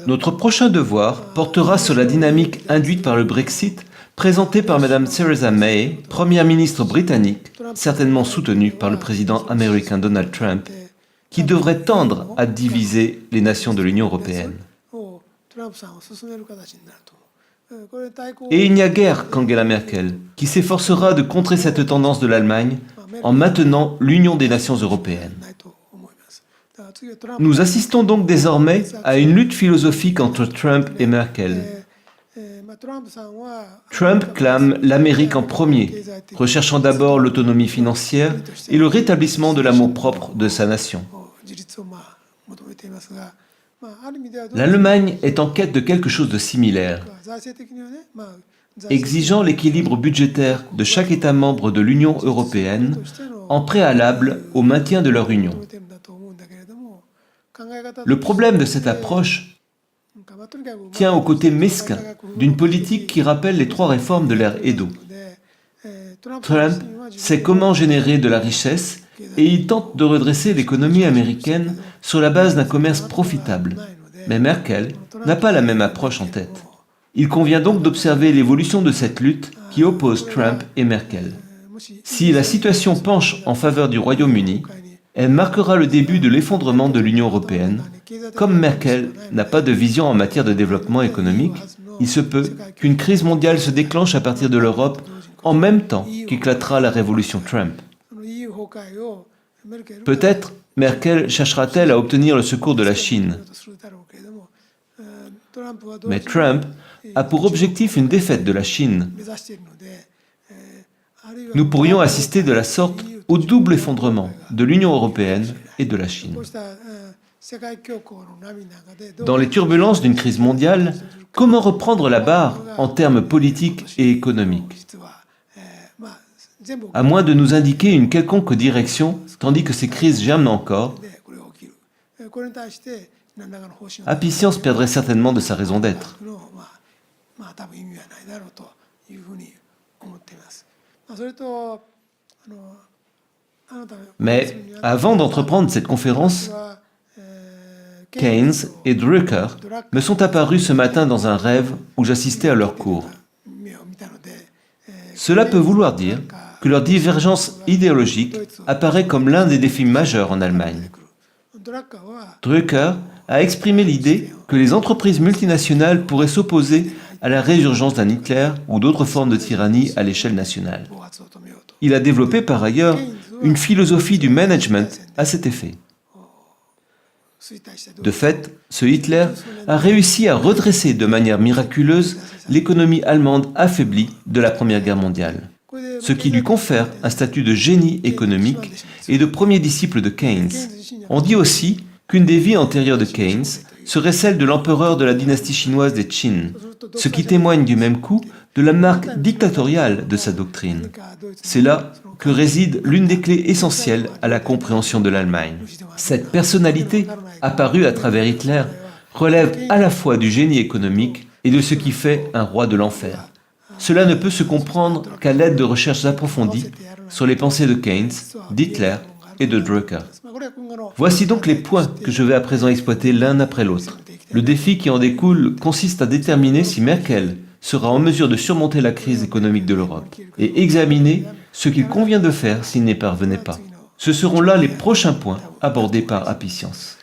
Notre prochain devoir portera sur la dynamique induite par le Brexit, présentée par Mme Theresa May, première ministre britannique, certainement soutenue par le président américain Donald Trump, qui devrait tendre à diviser les nations de l'Union européenne. Et il n'y a guère qu'Angela Merkel, qui s'efforcera de contrer cette tendance de l'Allemagne en maintenant l'union des nations européennes. Nous assistons donc désormais à une lutte philosophique entre Trump et Merkel. Trump clame l'Amérique en premier, recherchant d'abord l'autonomie financière et le rétablissement de l'amour-propre de sa nation. L'Allemagne est en quête de quelque chose de similaire, exigeant l'équilibre budgétaire de chaque État membre de l'Union européenne en préalable au maintien de leur union. Le problème de cette approche tient au côté mesquin d'une politique qui rappelle les 3 réformes de l'ère Edo. Trump sait comment générer de la richesse et il tente de redresser l'économie américaine sur la base d'un commerce profitable. Mais Merkel n'a pas la même approche en tête. Il convient donc d'observer l'évolution de cette lutte qui oppose Trump et Merkel. Si la situation penche en faveur du Royaume-Uni, elle marquera le début de l'effondrement de l'Union européenne. Comme Merkel n'a pas de vision en matière de développement économique, il se peut qu'une crise mondiale se déclenche à partir de l'Europe en même temps qu'éclatera la révolution Trump. Peut-être Merkel cherchera-t-elle à obtenir le secours de la Chine. Mais Trump a pour objectif une défaite de la Chine. Nous pourrions assister de la sorte au double effondrement de l'Union européenne et de la Chine. Dans les turbulences d'une crise mondiale, comment reprendre la barre en termes politiques et économiques? À moins de nous indiquer une quelconque direction, tandis que ces crises germent encore, Apicience perdrait certainement de sa raison d'être. Mais avant d'entreprendre cette conférence, Keynes et Drucker me sont apparus ce matin dans un rêve où j'assistais à leur cours. Cela peut vouloir dire que leur divergence idéologique apparaît comme l'un des défis majeurs en Allemagne. Drucker a exprimé l'idée que les entreprises multinationales pourraient s'opposer à la résurgence d'un Hitler ou d'autres formes de tyrannie à l'échelle nationale. Il a développé par ailleurs une philosophie du management à cet effet. De fait, ce Hitler a réussi à redresser de manière miraculeuse l'économie allemande affaiblie de la Première Guerre mondiale, ce qui lui confère un statut de génie économique et de premier disciple de Keynes. On dit aussi qu'une des vies antérieures de Keynes serait celle de l'empereur de la dynastie chinoise des Qin, ce qui témoigne du même coup de la marque dictatoriale de sa doctrine. C'est là que réside l'une des clés essentielles à la compréhension de l'Allemagne. Cette personnalité, apparue à travers Hitler, relève à la fois du génie économique et de ce qui fait un roi de l'enfer. Cela ne peut se comprendre qu'à l'aide de recherches approfondies sur les pensées de Keynes, d'Hitler et de Drucker. Voici donc les points que je vais à présent exploiter l'un après l'autre. Le défi qui en découle consiste à déterminer si Merkel sera en mesure de surmonter la crise économique de l'Europe et examiner ce qu'il convient de faire s'il n'y parvenait pas. Ce seront là les prochains points abordés par Apicience.